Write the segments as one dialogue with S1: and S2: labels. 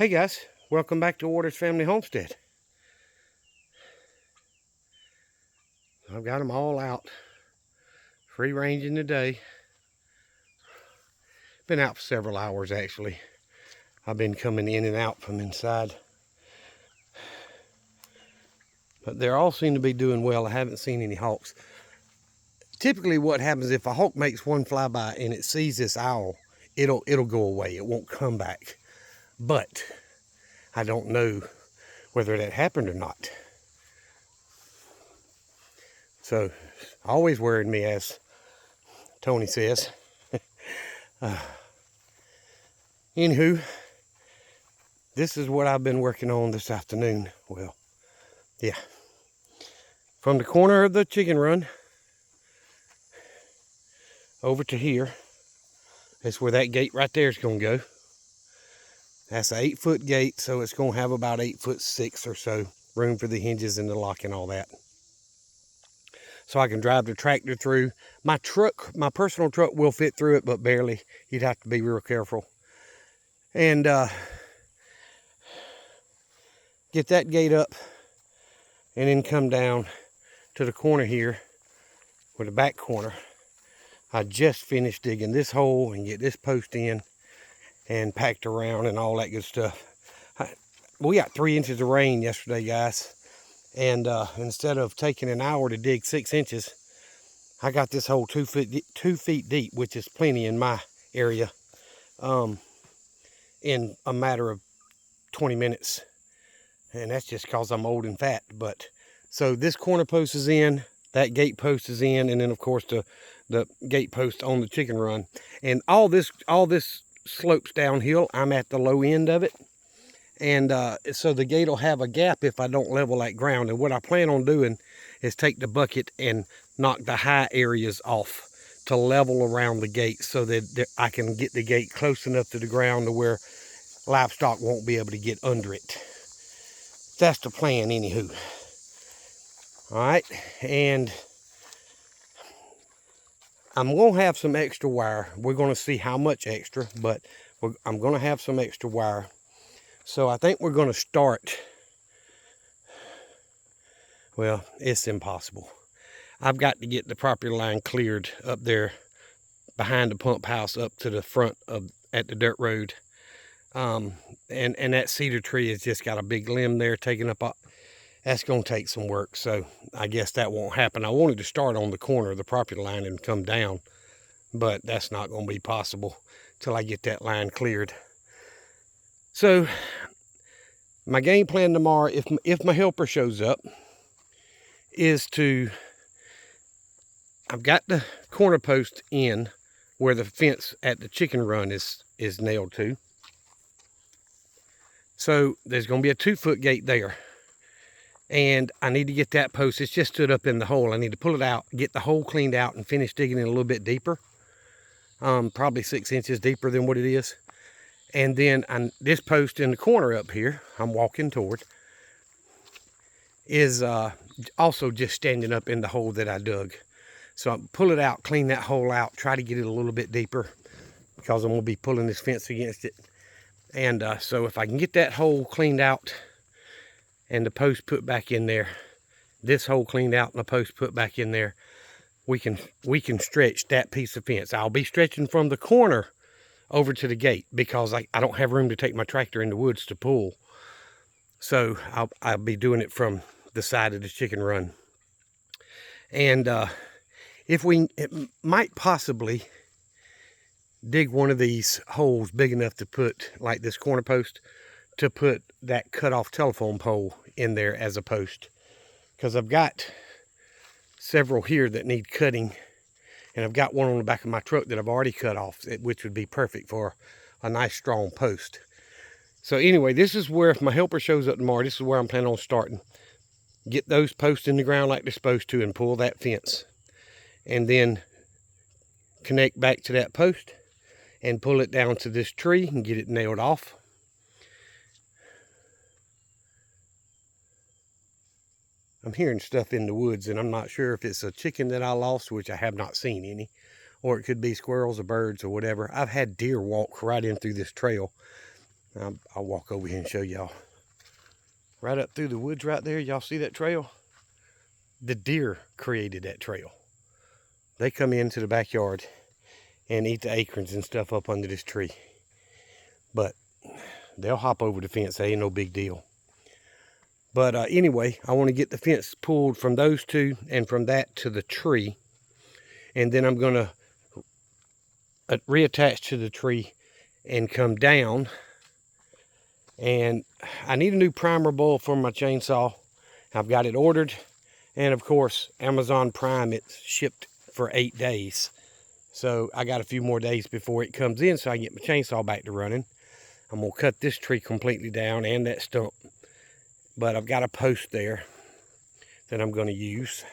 S1: Hey guys, welcome back to Waters Family Homestead. I've got them all out, free ranging today. Been out for several hours actually. I've been coming in and out from inside. But they all seem to be doing well. I haven't seen any hawks. Typically what happens if a hawk makes one flyby and it sees this owl, it'll go away. It won't come back. But I don't know whether that happened or not. So always worried me, as Tony says. Anywho, this is what I've been working on this afternoon. Well, yeah. From the corner of the chicken run over to here, that's where that gate right there is going to go. That's an 8-foot gate, so it's going to have about 8'6" or so room for the hinges and the lock and all that. So I can drive the tractor through. My personal truck will fit through it, but barely. You'd have to be real careful. And get that gate up and then come down to the corner here with the back corner. I just finished digging this hole and get this post in and packed around and all that good stuff. We got 3 inches of rain yesterday, guys. And instead of taking an hour to dig 6 inches, I got this hole 2 feet deep, which is plenty in my area, in a matter of 20 minutes. And that's just because I'm old and fat. But so this corner post is in, that gate post is in, and then of course the gate post on the chicken run. And all this slopes downhill. I'm at the low end of it. And so the gate will have a gap if I don't level that ground. And what I plan on doing is take the bucket and knock the high areas off to level around the gate so that I can get the gate close enough to the ground to where livestock won't be able to get under it. That's the plan, anywho. All right, and I'm going to have some extra wire. We're going to see how much extra, but I'm going to have some extra wire. So I think we're going to start. Well, it's impossible. I've got to get the property line cleared up there behind the pump house up to the front at the dirt road. And that cedar tree has just got a big limb there taking up. That's going to take some work, so I guess that won't happen. I wanted to start on the corner of the property line and come down, but that's not going to be possible till I get that line cleared. So my game plan tomorrow, if my helper shows up, is I've got the corner post in where the fence at the chicken run is nailed to. So there's going to be a 2-foot gate there. And I need to get that post. It's just stood up in the hole. I need to pull it out, get the hole cleaned out, and finish digging it a little bit deeper. Probably 6 inches deeper than what it is. And then this post in the corner up here, I'm walking toward, is also just standing up in the hole that I dug. So I'll pull it out, clean that hole out, try to get it a little bit deeper because I'm going to be pulling this fence against it. And so if I can get that hole cleaned out and the post put back in there, this hole cleaned out and the post put back in there, we can stretch that piece of fence. I'll be stretching from the corner over to the gate because I don't have room to take my tractor in the woods to pull. So I'll be doing it from the side of the chicken run. And it might possibly dig one of these holes big enough to put, like this corner post, to put that cut off telephone pole in there as a post. Because I've got several here that need cutting. And I've got one on the back of my truck that I've already cut off, which would be perfect for a nice strong post. So anyway, this is where, if my helper shows up tomorrow, this is where I'm planning on starting. Get those posts in the ground like they're supposed to and pull that fence. And then connect back to that post and pull it down to this tree and get it nailed off. I'm hearing stuff in the woods, and I'm not sure if it's a chicken that I lost, which I have not seen any, or it could be squirrels or birds or whatever. I've had deer walk right in through this trail. I'll walk over here and show y'all. Right up through the woods right there, y'all see that trail? The deer created that trail. They come into the backyard and eat the acorns and stuff up under this tree. But they'll hop over the fence. They ain't no big deal. But anyway, I want to get the fence pulled from those two and from that to the tree. And then I'm going to reattach to the tree and come down. And I need a new primer bowl for my chainsaw. I've got it ordered. And of course, Amazon Prime, it's shipped for 8 days. So I got a few more days before it comes in so I can get my chainsaw back to running. I'm going to cut this tree completely down and that stump. But I've got a post there that I'm going to use.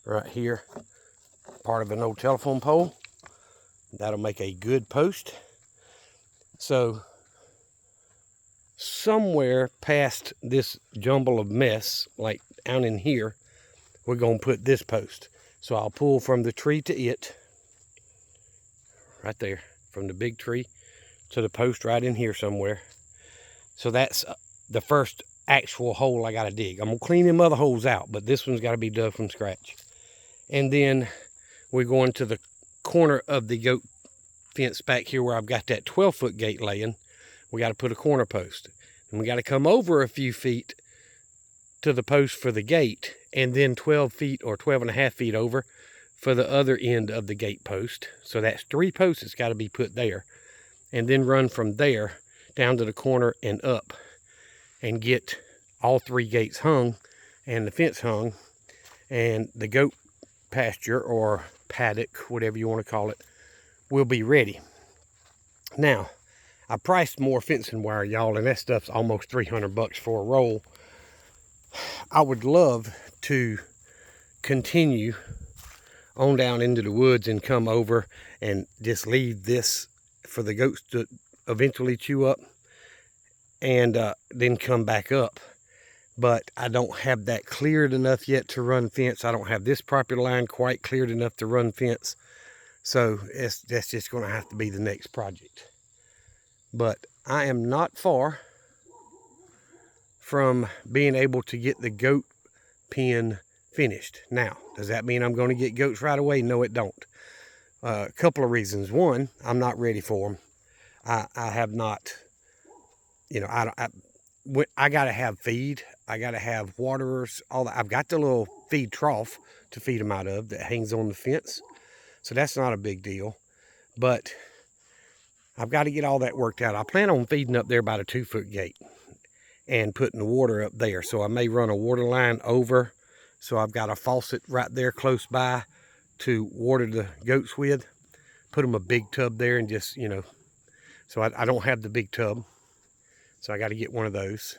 S1: Right here, part of an old telephone pole. That'll make a good post. So somewhere past this jumble of mess, like down in here, we're going to put this post. So I'll pull from the tree to it, right there, from the big tree to the post right in here somewhere. So that's the first actual hole I got to dig. I'm going to clean them other holes out, but this one's got to be dug from scratch. And then we're going to the corner of the goat fence back here where I've got that 12-foot gate laying. We got to put a corner post. And we got to come over a few feet to the post for the gate, and then 12 feet or 12.5 feet over for the other end of the gate post. So that's 3 posts that's got to be put there. And then run from there down to the corner and up and get all 3 gates hung and the fence hung, and the goat pasture or paddock, whatever you want to call it, will be ready. Now, I priced more fencing wire, y'all, and that stuff's almost $300 for a roll. I would love to continue on down into the woods and come over and just leave this for the goats to eventually chew up and then come back up. But I don't have that cleared enough yet to run fence. I don't have this property line quite cleared enough to run fence. So that's just going to have to be the next project. But I am not far from being able to get the goat pen finished. Now, does that mean I'm going to get goats right away? No, it don't. A couple of reasons. One, I'm not ready for them. I have not, you know, I got to have feed. I got to have waterers, all that. I've got the little feed trough to feed them out of that hangs on the fence. So that's not a big deal. But I've got to get all that worked out. I plan on feeding up there by the 2-foot gate and putting the water up there. So I may run a water line over. So I've got a faucet right there close by to water the goats with. Put them a big tub there and just, you know, so I don't have the big tub. So I got to get one of those.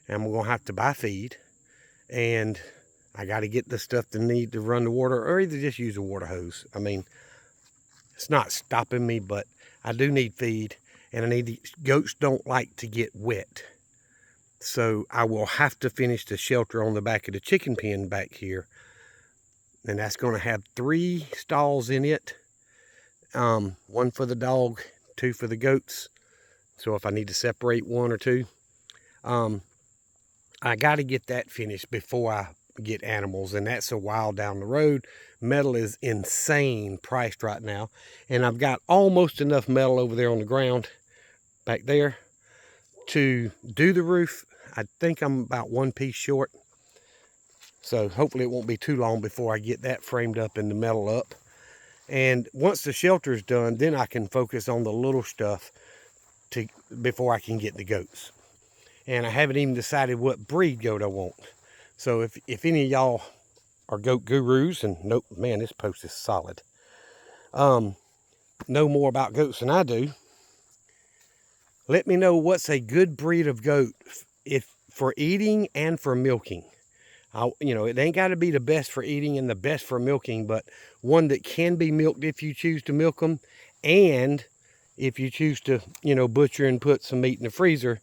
S1: And I'm going to have to buy feed. And I got to get the stuff to need to run the water, or either just use a water hose. I mean, it's not stopping me, but I do need feed. And I need goats don't like to get wet. So I will have to finish the shelter on the back of the chicken pen back here. And that's going to have 3 stalls in it. 1 for the dog, 2 for the goats. So if I need to separate 1 or 2. I got to get that finished before I get animals. And that's a while down the road. Metal is insane priced right now. And I've got almost enough metal over there on the ground back there to do the roof. I think I'm about 1 piece short. So hopefully it won't be too long before I get that framed up and the metal up. And once the shelter is done, then I can focus on the little stuff before I can get the goats. And I haven't even decided what breed goat I want. So if any of y'all are goat gurus, and nope, man, this post is solid, know more about goats than I do, let me know what's a good breed of goat for eating and for milking. You know, it ain't got to be the best for eating and the best for milking, but one that can be milked if you choose to milk them. And if you choose to, you know, butcher and put some meat in the freezer,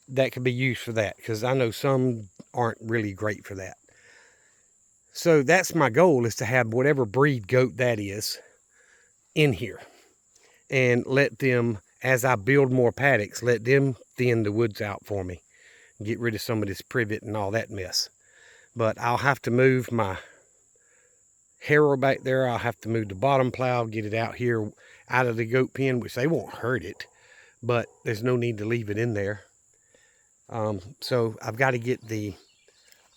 S1: that could be used for that. Because I know some aren't really great for that. So that's my goal, is to have whatever breed goat that is. in here and let them, as I build more paddocks, let them thin the woods out for me. Get rid of some of this privet and all that mess. But I'll have to move my harrow back there. I'll have to move the bottom plow, get it out here out of the goat pen, which they won't hurt it, but there's no need to leave it in there. So I've got to get the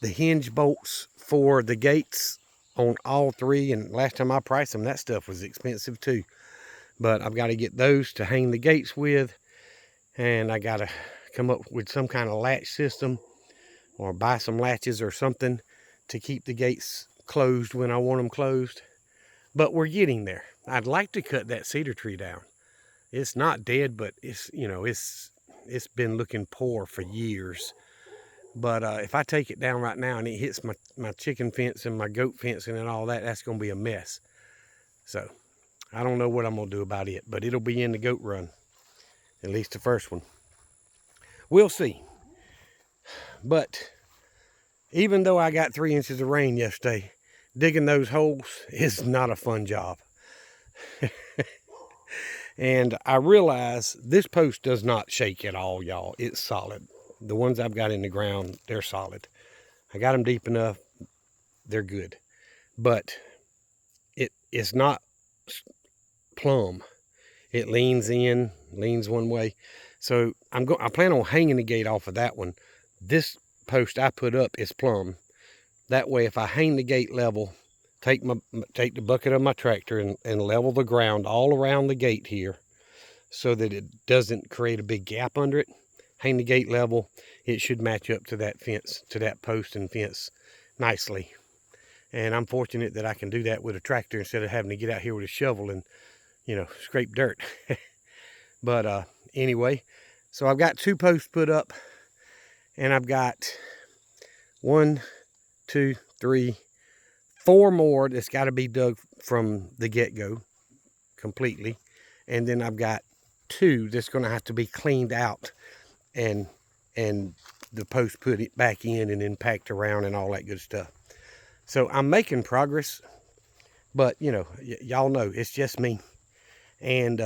S1: hinge bolts for the gates on all three, and last time I priced them, that stuff was expensive too. But I've got to get those to hang the gates with, and I got to come up with some kind of latch system or buy some latches or something to keep the gates closed when I want them closed. But we're getting there. I'd like to cut that cedar tree down. It's not dead, but it's, you know, it's been looking poor for years. But if I take it down right now and it hits my chicken fence and my goat fencing and all that, that's going to be a mess. So I don't know what I'm going to do about it, but it'll be in the goat run, at least the first one. We'll see. But even though I got 3 inches of rain yesterday, digging those holes is not a fun job. And I realize this post does not shake at all, y'all. It's solid. The ones I've got in the ground, they're solid. I got them deep enough. They're good. But it's not plumb. It leans in, leans one way. So I plan on hanging the gate off of that one. This post I put up is plumb. That way, if I hang the gate level, take the bucket of my tractor and level the ground all around the gate here so that it doesn't create a big gap under it. Hang the gate level, it should match up to that fence, to that post and fence nicely. And I'm fortunate that I can do that with a tractor instead of having to get out here with a shovel and, you know, scrape dirt. But anyway, so I've got 2 posts put up, and I've got 1, 2, 3, 4 more that's got to be dug from the get-go completely. And then I've got 2 that's going to have to be cleaned out and the post put it back in and then packed around and all that good stuff. So I'm making progress, but you know, y'all know it's just me. And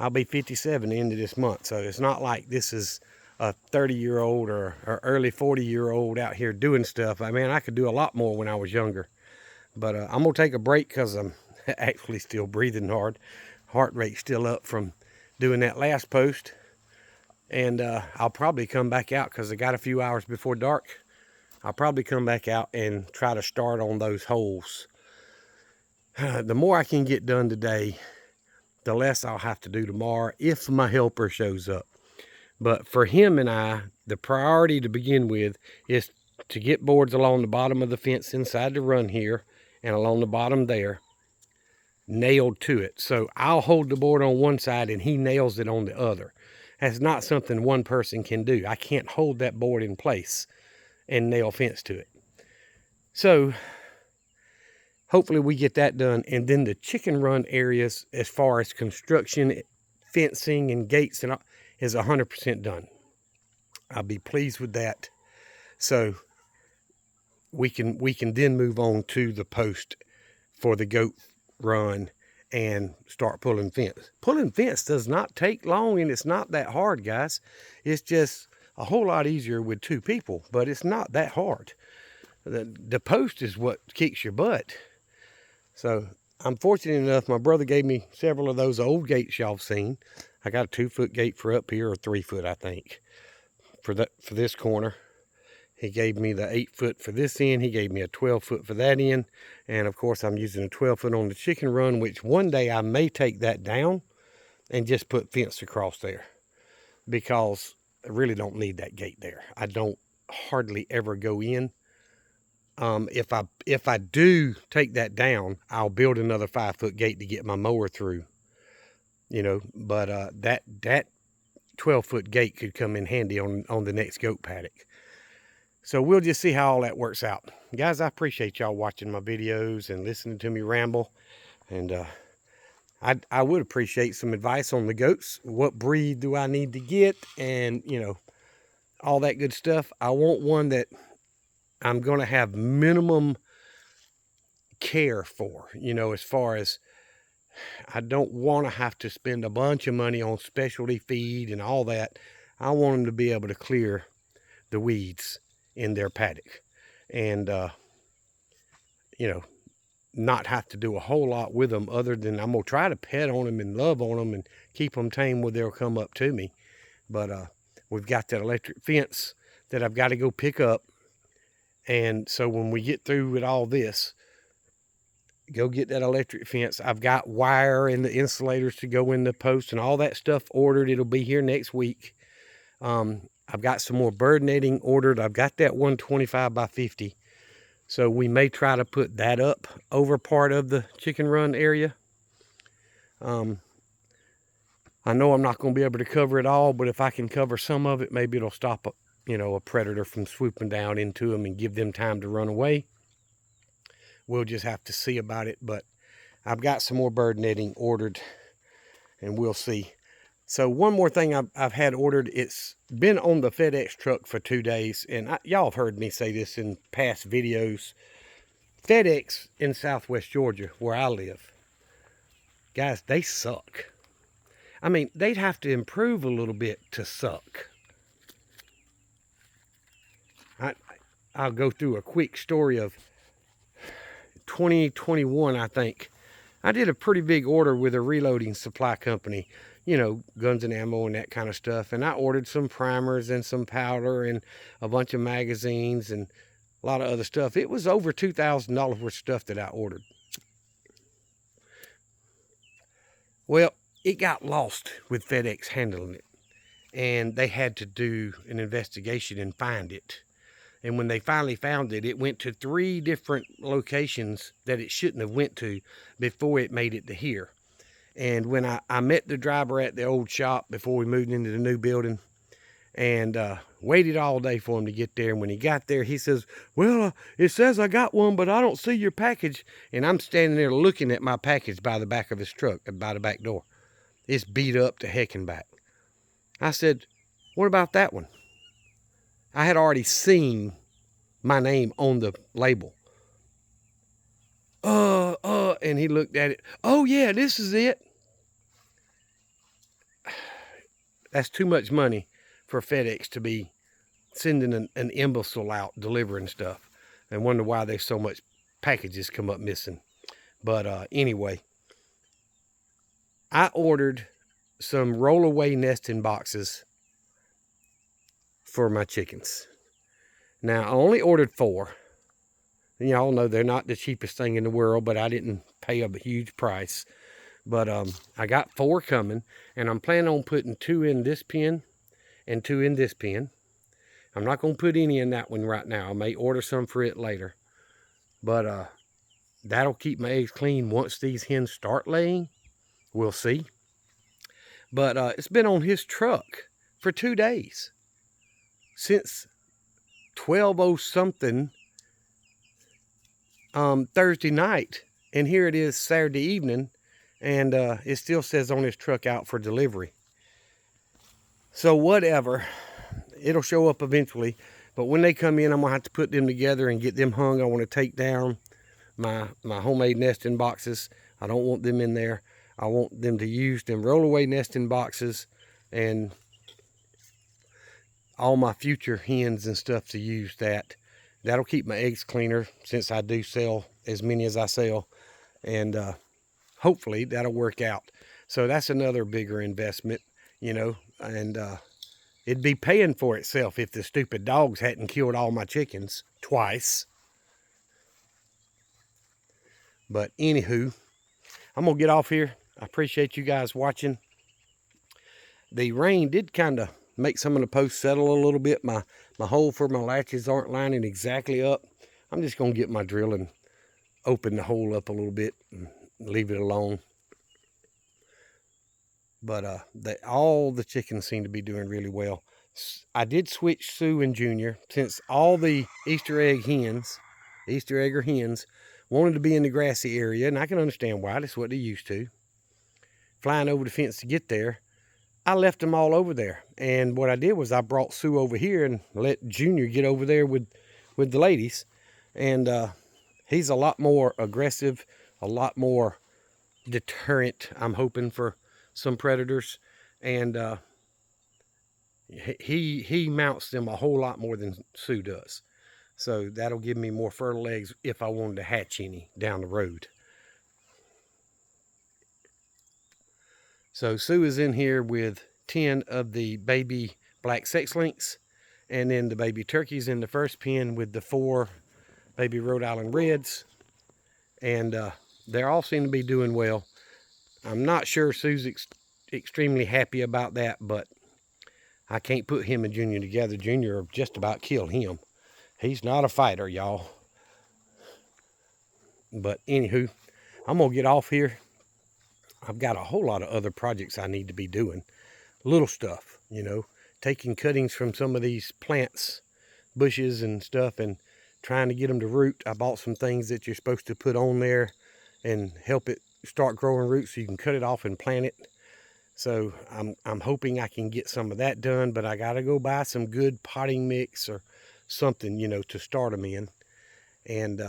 S1: I'll be 57 the end of this month. So it's not like this is a 30-year-old or early 40-year-old out here doing stuff. I mean, I could do a lot more when I was younger. But I'm going to take a break because I'm actually still breathing hard. Heart rate's still up from doing that last post. And I'll probably come back out because I got a few hours before dark. I'll probably come back out and try to start on those holes. The more I can get done today, the less I'll have to do tomorrow if my helper shows up. But for him and I, the priority to begin with is to get boards along the bottom of the fence inside the run here and along the bottom there nailed to it. So I'll hold the board on one side and he nails it on the other. That's not something one person can do. I can't hold that board in place and nail fence to it. So hopefully we get that done. And then the chicken run areas, as far as construction, fencing and gates and all, is 100% done. I'll be pleased with that. So we can then move on to the post for the goat run and start pulling fence. Pulling fence does not take long, and it's not that hard, guys. It's just a whole lot easier with 2 people, but it's not that hard. The post is what kicks your butt. So I'm fortunate enough, my brother gave me several of those old gates y'all seen. I got a 2-foot gate for up here, or 3-foot, I think, for this corner. He gave me the 8-foot for this end. He gave me a 12-foot for that end. And of course, I'm using a 12-foot on the chicken run, which one day I may take that down and just put fence across there, because I really don't need that gate there. I don't hardly ever go in. If I do take that down, I'll build another 5-foot gate to get my mower through, you know. But that 12-foot gate could come in handy on the next goat paddock. So we'll just see how all that works out. Guys, I appreciate y'all watching my videos and listening to me ramble. And I would appreciate some advice on the goats. What breed do I need to get? And, you know, all that good stuff. I want one that I'm going to have minimum care for, you know, as far as I don't want to have to spend a bunch of money on specialty feed and all that. I want them to be able to clear the weeds in their paddock and, you know, not have to do a whole lot with them other than I'm going to try to pet on them and love on them and keep them tame where they'll come up to me. But we've got that electric fence that I've got to go pick up. And so when we get through with all this, go get that electric fence. I've got wire and the insulators to go in the post and all that stuff ordered. It'll be here next week. I've got some more bird netting ordered. I've got that 125 by 50. So we may try to put that up over part of the chicken run area. I know I'm not going to be able to cover it all, but if I can cover some of it, maybe it'll stop a predator from swooping down into them and give them time to run away. We'll just have to see about it, but I've got some more bird netting ordered and we'll see. So one more thing I've had ordered, it's been on the FedEx truck for 2 days, and y'all have heard me say this in past videos. FedEx in Southwest Georgia, where I live, guys, they suck. I mean, they'd have to improve a little bit to suck. I'll go through a quick story of 2021, I think. I did a pretty big order with a reloading supply company, guns and ammo and that kind of stuff. And I ordered some primers and some powder and a bunch of magazines and a lot of other stuff. It was over $2,000 worth of stuff that I ordered. Well, it got lost with FedEx handling it. And they had to do an investigation and find it. And when they finally found it, it went to 3 different locations that it shouldn't have went to before it made it to here. And when I met the driver at the old shop before we moved into the new building and waited all day for him to get there. And when he got there, he says, well, it says I got one, but I don't see your package. And I'm standing there looking at my package by the back of his truck, by the back door. It's beat up to heck and back. I said, what about that one? I had already seen my name on the label. And he looked at it. Oh yeah, this is it. That's too much money for FedEx to be sending an imbecile out delivering stuff. And wonder why there's so much packages come up missing. But anyway, I ordered some roll-away nesting boxes for my chickens. Now, I only ordered 4. And y'all know they're not the cheapest thing in the world, but I didn't pay a huge price. But I got 4 coming, and I'm planning on putting 2 in this pen and 2 in this pen. I'm not going to put any in that one right now. I may order some for it later. But that'll keep my eggs clean once these hens start laying. We'll see. But it's been on his truck for 2 days. Since 12:00 something Thursday night, and here it is Saturday evening, and it still says on his truck out for delivery. So whatever, it'll show up eventually, but when they come in, I'm gonna have to put them together and get them hung. I want to take down my homemade nesting boxes. I don't want them in there. I want them to use them roll-away nesting boxes, and all my future hens and stuff to use that. That'll keep my eggs cleaner since I do sell as many as I sell. And hopefully that'll work out. So that's another bigger investment, and it'd be paying for itself if the stupid dogs hadn't killed all my chickens twice. But anywho, I'm going to get off here. I appreciate you guys watching. The rain did kind of make some of the posts settle a little bit. My hole for my latches aren't lining exactly up. I'm just going to get my drill and open the hole up a little bit and leave it alone. But all the chickens seem to be doing really well. I did switch Sue and Junior since all the Easter egger hens wanted to be in the grassy area, and I can understand why. That's what they're used to. Flying over the fence to get there. I left them all over there, and what I did was I brought Sue over here and let Junior get over there with the ladies, and he's a lot more aggressive, a lot more deterrent, I'm hoping, for some predators. And he mounts them a whole lot more than Sue does. So that'll give me more fertile eggs if I wanted to hatch any down the road. So Sue is in here with 10 of the baby black sex links, and then the baby turkeys in the first pen with the 4 baby Rhode Island Reds. And they all seem to be doing well. I'm not sure Sue's extremely happy about that, but I can't put him and Junior together. Junior just about killed him. He's not a fighter, y'all. But anywho, I'm gonna get off here. I've got a whole lot of other projects I need to be doing. Little stuff, you know, taking cuttings from some of these plants, bushes and stuff, and trying to get them to root. I bought some things that you're supposed to put on there and help it start growing roots so you can cut it off and plant it. So I'm hoping I can get some of that done, but I gotta go buy some good potting mix or something, you know, to start them in. And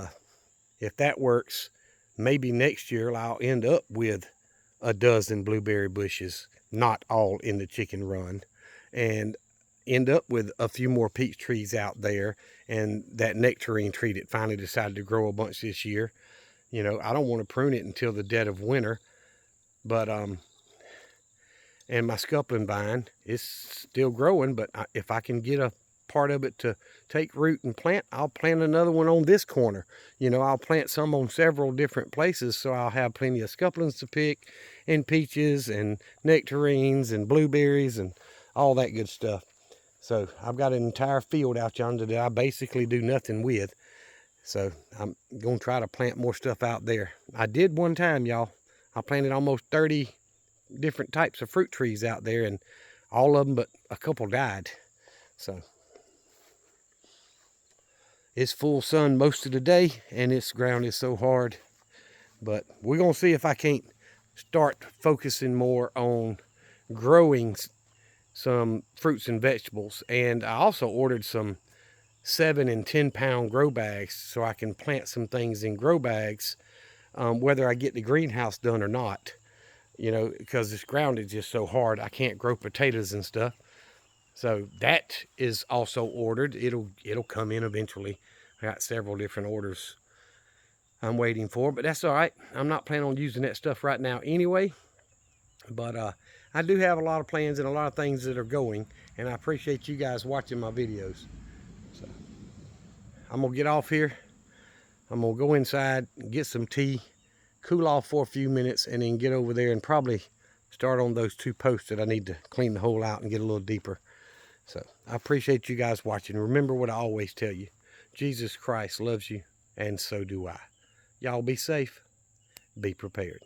S1: if that works, maybe next year I'll end up with a dozen blueberry bushes, not all in the chicken run, and end up with a few more peach trees out there, and that nectarine tree that finally decided to grow a bunch this year. You know, I don't want to prune it until the dead of winter, but and my scuppling vine is still growing, but if I can get a part of it to take root and plant, I'll plant another one on this corner. You know, I'll plant some on several different places, so I'll have plenty of scupplings to pick, and peaches and nectarines and blueberries and all that good stuff. So I've got an entire field out yonder that I basically do nothing with. So I'm gonna try to plant more stuff out there. I did one time, y'all. I planted almost 30 different types of fruit trees out there, and all of them but a couple died. So it's full sun most of the day, and this ground is so hard. But we're gonna see if I can't start focusing more on growing some fruits and vegetables. And I also ordered some 7 and 10 pound grow bags so I can plant some things in grow bags, whether I get the greenhouse done or not. You know, because this ground is just so hard, I can't grow potatoes and stuff. So that is also ordered. It'll come in eventually. I got several different orders I'm waiting for, but that's all right. I'm not planning on using that stuff right now anyway. But I do have a lot of plans and a lot of things that are going, and I appreciate you guys watching my videos. So I'm gonna get off here. I'm gonna go inside and get some tea, cool off for a few minutes, and then get over there and probably start on those 2 posts that I need to clean the hole out and get a little deeper. So I appreciate you guys watching. Remember what I always tell you: Jesus Christ loves you, and so do I. Y'all be safe, be prepared.